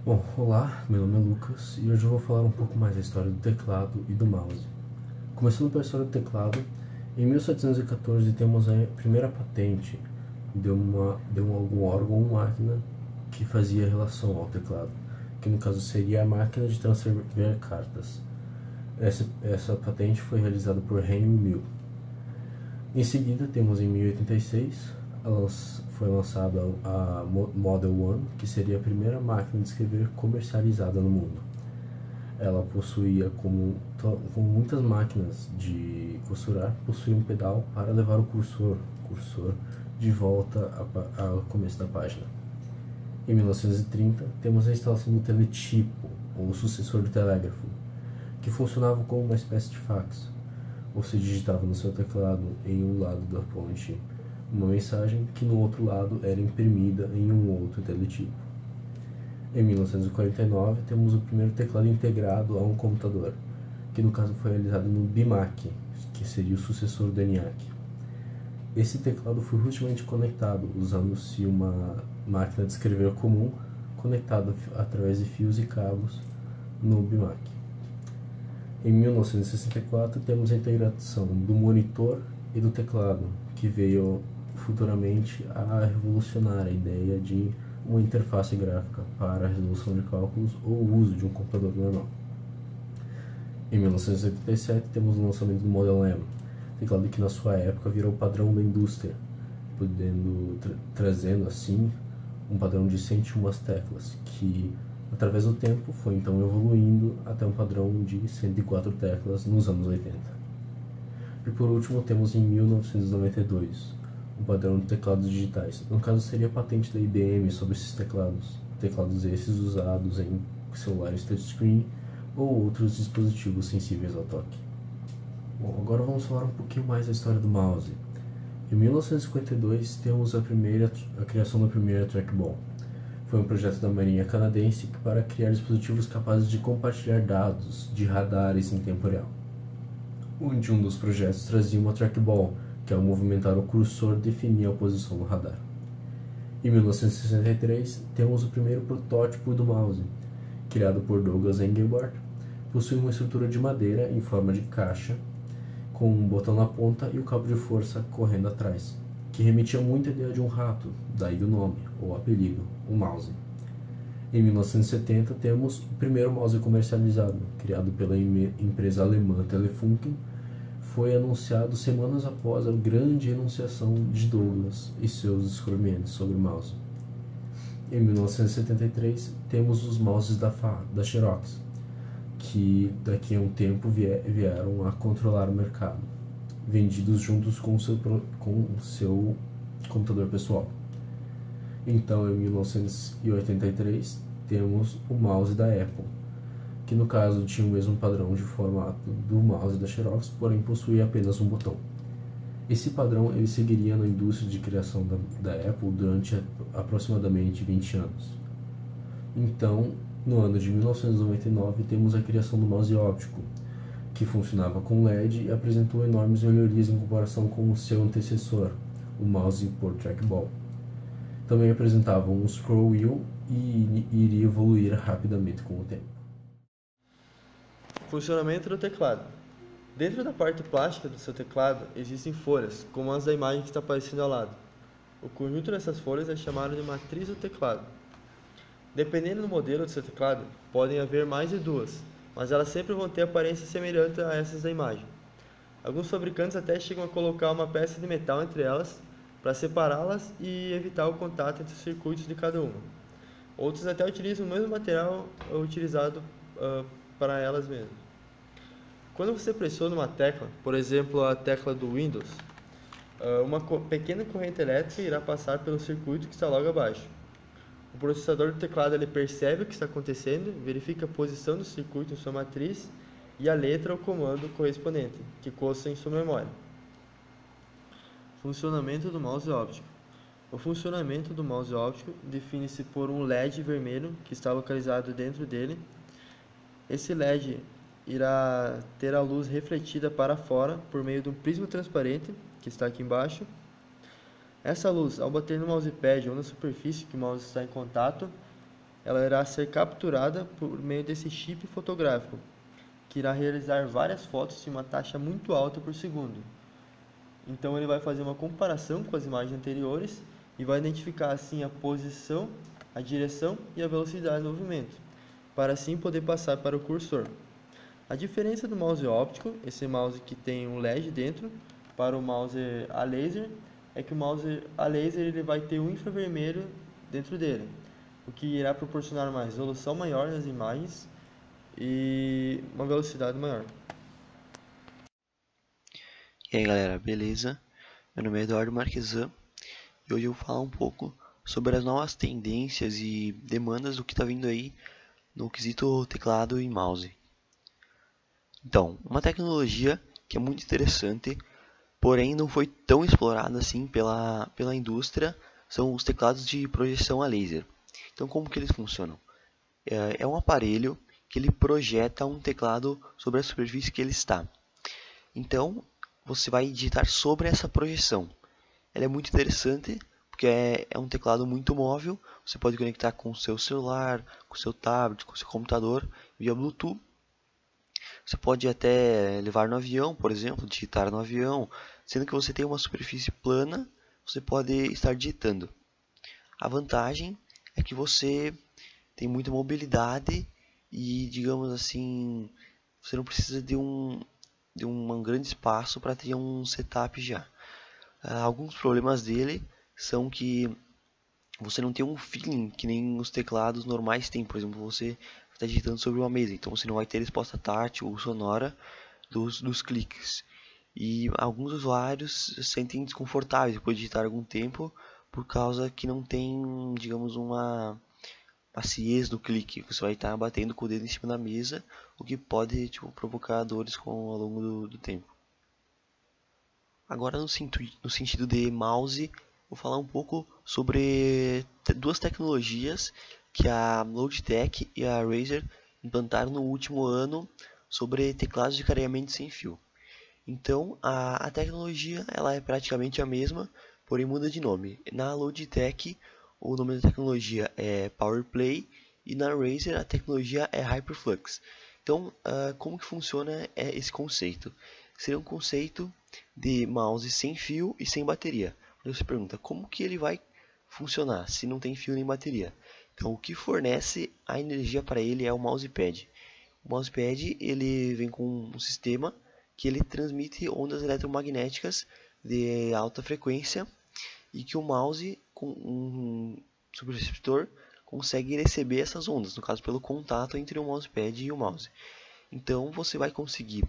Bom, olá, meu nome é Lucas e hoje eu vou falar um pouco mais da história do teclado e do mouse. Começando pela história do teclado, em 1714 temos a primeira patente de algum órgão ou máquina que fazia relação ao teclado, que no caso seria a máquina de transcrever cartas. Essa patente foi realizada por Henry Mill. Em seguida, temos em 1086, foi lançada a Model One, que seria a primeira máquina de escrever comercializada no mundo. Ela possuía, como muitas máquinas de costurar, possuía um pedal para levar o cursor de volta ao começo da página. Em 1930, temos a instalação do teletipo, ou sucessor do telégrafo, que funcionava como uma espécie de fax. Você digitava no seu teclado em um lado da ponte uma mensagem que no outro lado era imprimida em um outro teletipo. Em 1949 temos o primeiro teclado integrado a um computador, que no caso foi realizado no BIMAC, que seria o sucessor do ENIAC. Esse teclado foi rudimentalmente conectado, usando-se uma máquina de escrever comum conectada através de fios e cabos no BIMAC. Em 1964 temos a integração do monitor e do teclado, que veio futuramente a revolucionar a ideia de uma interface gráfica para a resolução de cálculos ou o uso de um computador normal. Em 1987 temos o lançamento do Model M, teclado que na sua época virou padrão da indústria, trazendo assim um padrão de 101 teclas, que através do tempo foi então evoluindo até um padrão de 104 teclas nos anos 80. E por último temos em 1992 o padrão de teclados digitais. No caso seria a patente da IBM sobre esses teclados esses usados em celulares touchscreen ou outros dispositivos sensíveis ao toque. Bom, agora vamos falar um pouquinho mais da história do mouse. Em 1952 temos a criação da primeira trackball. Foi um projeto da Marinha Canadense para criar dispositivos capazes de compartilhar dados de radares em tempo real. Onde um dos projetos trazia uma trackball, que ao movimentar o cursor definia a posição do radar. Em 1963 temos o primeiro protótipo do mouse, criado por Douglas Engelbart. Possui uma estrutura de madeira em forma de caixa, com um botão na ponta e o cabo de força correndo atrás, que remetia muito à ideia de um rato, daí o nome, ou apelido, o mouse. Em 1970 temos o primeiro mouse comercializado, criado pela empresa alemã Telefunken. Foi anunciado semanas após a grande enunciação de Douglas e seus descobrimentos sobre o mouse. Em 1973 temos os mouses da Xerox, que daqui a um tempo vieram a controlar o mercado, vendidos juntos com o seu computador pessoal. Então, em 1983, temos o mouse da Apple, que no caso tinha o mesmo padrão de formato do mouse da Xerox, porém possuía apenas um botão. Esse padrão ele seguiria na indústria de criação da Apple durante aproximadamente 20 anos. Então, no ano de 1999, temos a criação do mouse óptico, que funcionava com LED e apresentou enormes melhorias em comparação com o seu antecessor, o mouse por trackball. Também apresentava um scroll wheel e iria evoluir rapidamente com o tempo. Funcionamento do teclado. Dentro da parte plástica do seu teclado existem folhas, como as da imagem que está aparecendo ao lado. O conjunto dessas folhas é chamado de matriz do teclado. Dependendo do modelo do seu teclado, podem haver mais de duas, mas elas sempre vão ter aparência semelhante a essas da imagem. Alguns fabricantes até chegam a colocar uma peça de metal entre elas para separá-las e evitar o contato entre os circuitos de cada uma. Outros até utilizam o mesmo material utilizado para elas mesmas. Quando você pressiona uma tecla, por exemplo a tecla do Windows, uma pequena corrente elétrica irá passar pelo circuito que está logo abaixo. O processador do teclado ele percebe o que está acontecendo, verifica a posição do circuito em sua matriz e a letra ou comando correspondente, que consta em sua memória. Funcionamento do mouse óptico. O funcionamento do mouse óptico define-se por um LED vermelho que está localizado dentro dele. Esse LED irá ter a luz refletida para fora por meio de um prisma transparente, que está aqui embaixo. Essa luz, ao bater no mousepad ou na superfície que o mouse está em contato, ela irá ser capturada por meio desse chip fotográfico, que irá realizar várias fotos de uma taxa muito alta por segundo. Então ele vai fazer uma comparação com as imagens anteriores e vai identificar assim a posição, a direção e a velocidade do movimento, para assim poder passar para o cursor. A diferença do mouse óptico, esse mouse que tem um LED dentro, para o mouse a laser, é que o mouse a laser ele vai ter um infravermelho dentro dele, o que irá proporcionar uma resolução maior nas imagens e uma velocidade maior. E aí galera, beleza? Meu nome é Eduardo Marquesan e hoje eu vou falar um pouco sobre as novas tendências e demandas do que está vindo aí no quesito teclado e mouse. Então, uma tecnologia que é muito interessante, porém não foi tão explorada assim pela indústria, são os teclados de projeção a laser. Então, como que eles funcionam? É um aparelho que ele projeta um teclado sobre a superfície que ele está. Então, você vai digitar sobre essa projeção. Ela é muito interessante porque é um teclado muito móvel. Você pode conectar com o seu celular, com o seu tablet, com o seu computador via Bluetooth. Você pode até levar no avião, por exemplo, digitar no avião. Sendo que você tem uma superfície plana, você pode estar digitando. A vantagem é que você tem muita mobilidade e, digamos assim, você não precisa de um grande espaço para ter um setup já. Alguns problemas dele são que você não tem um feeling que nem os teclados normais têm. Por exemplo, você está digitando sobre uma mesa, então você não vai ter resposta tátil ou sonora dos cliques. E alguns usuários se sentem desconfortáveis depois de digitar algum tempo por causa que não tem, digamos, uma maciez no clique. Você vai estar batendo com o dedo em cima da mesa, o que pode provocar dores ao longo do tempo. Agora, no sentido de mouse, vou falar um pouco sobre duas tecnologias que a Logitech e a Razer implantaram no último ano sobre teclados de carregamento sem fio. Então, a tecnologia ela é praticamente a mesma, porém muda de nome. Na Logitech, o nome da tecnologia é PowerPlay e na Razer a tecnologia é HyperFlux. Então, como que funciona esse conceito? Seria um conceito de mouse sem fio e sem bateria. Aí você pergunta, como que ele vai funcionar se não tem fio nem bateria? Então, o que fornece a energia para ele é o mousepad. O mousepad ele vem com um sistema que ele transmite ondas eletromagnéticas de alta frequência e que o mouse com um subreceptor consegue receber essas ondas, no caso pelo contato entre o mousepad e o mouse. Então você vai conseguir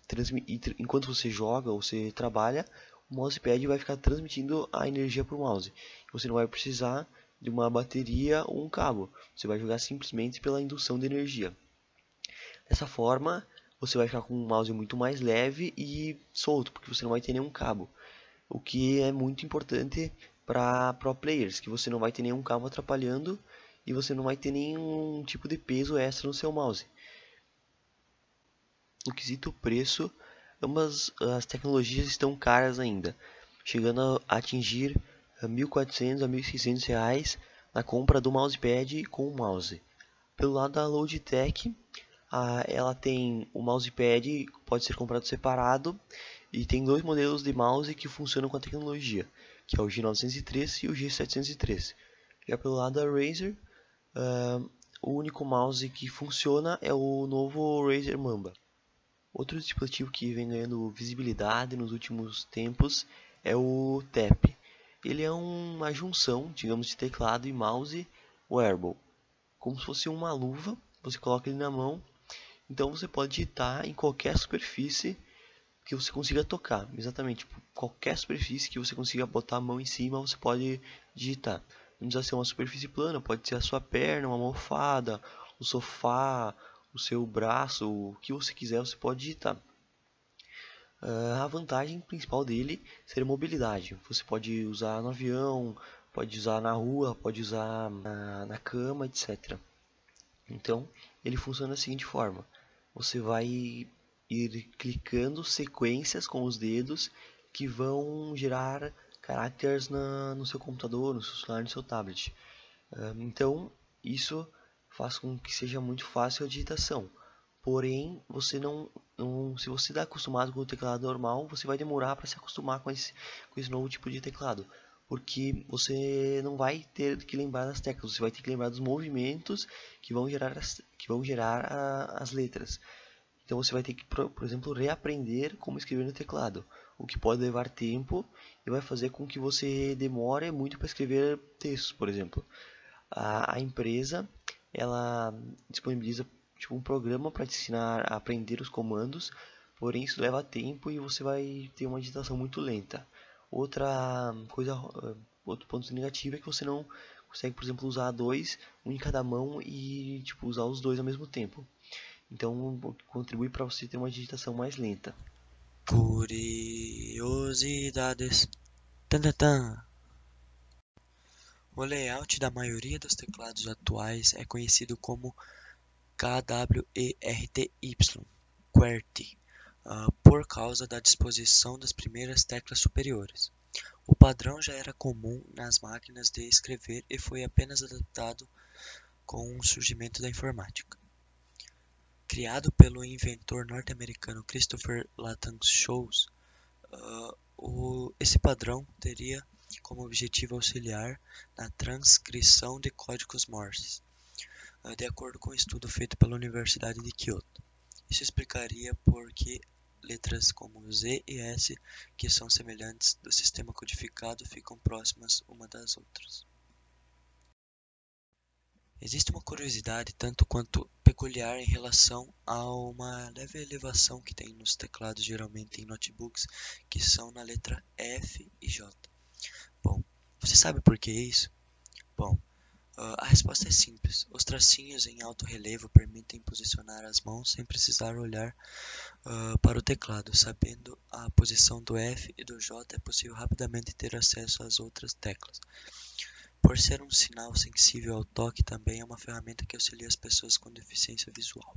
transmitir, enquanto você joga ou você trabalha, o mousepad vai ficar transmitindo a energia para o mouse. Você não vai precisar de uma bateria ou um cabo, você vai jogar simplesmente pela indução de energia. Dessa forma, você vai ficar com um mouse muito mais leve e solto, porque você não vai ter nenhum cabo. O que é muito importante para pro players, que você não vai ter nenhum cabo atrapalhando e você não vai ter nenhum tipo de peso extra no seu mouse. No quesito preço, ambas as tecnologias estão caras ainda, chegando a atingir R$ 1.400 a R$ 1.600 na compra do mousepad com o mouse. Pelo lado da Logitech, ela tem o mousepad que pode ser comprado separado e tem dois modelos de mouse que funcionam com a tecnologia, que é o G903 e o G703. Já pelo lado da Razer, o único mouse que funciona é o novo Razer Mamba. Outro dispositivo que vem ganhando visibilidade nos últimos tempos é o TAP. Ele é uma junção, digamos, de teclado e mouse wearable, como se fosse uma luva. Você coloca ele na mão, então você pode digitar em qualquer superfície que você consiga tocar. Exatamente, qualquer superfície que você consiga botar a mão em cima, você pode digitar. Não precisa ser uma superfície plana, pode ser a sua perna, uma almofada, o sofá, o seu braço, o que você quiser, você pode digitar. A vantagem principal dele seria a mobilidade. Você pode usar no avião, pode usar na rua, pode usar na cama, etc. Então, ele funciona da seguinte forma. Você vai ir clicando sequências com os dedos que vão gerar caracteres no seu computador, no seu celular, no seu tablet. Então, Isso faz com que seja muito fácil a digitação. Porém, você se você está acostumado com o teclado normal, você vai demorar para se acostumar com esse novo tipo de teclado, porque você não vai ter que lembrar das teclas, você vai ter que lembrar dos movimentos que vão gerar as letras. Então você vai ter que, por exemplo, reaprender como escrever no teclado, o que pode levar tempo e vai fazer com que você demore muito para escrever textos, por exemplo. A empresa ela disponibiliza tipo, um programa para te ensinar a aprender os comandos, porém isso leva tempo e você vai ter uma digitação muito lenta. Outra coisa, outro ponto negativo é que você não consegue, por exemplo, usar um em cada mão e tipo, usar os dois ao mesmo tempo. Então contribui para você ter uma digitação mais lenta. Curiosidades. Tan, tan, tan. O layout da maioria dos teclados atuais é conhecido como QWERTY, QWERTY, por causa da disposição das primeiras teclas superiores. O padrão já era comum nas máquinas de escrever e foi apenas adaptado com o surgimento da informática. Criado pelo inventor norte-americano Christopher Lathan-Scholes, esse padrão teria como objetivo auxiliar na transcrição de códigos Morse, de acordo com um estudo feito pela Universidade de Kyoto. Isso explicaria por que letras como Z e S, que são semelhantes do sistema codificado, ficam próximas uma das outras. Existe uma curiosidade tanto quanto peculiar em relação a uma leve elevação que tem nos teclados, geralmente em notebooks, que são na letra F e J. Bom, você sabe por que isso? Bom, a resposta é simples. Os tracinhos em alto relevo permitem posicionar as mãos sem precisar olhar para o teclado. Sabendo a posição do F e do J, é possível rapidamente ter acesso às outras teclas. Por ser um sinal sensível ao toque, também é uma ferramenta que auxilia as pessoas com deficiência visual.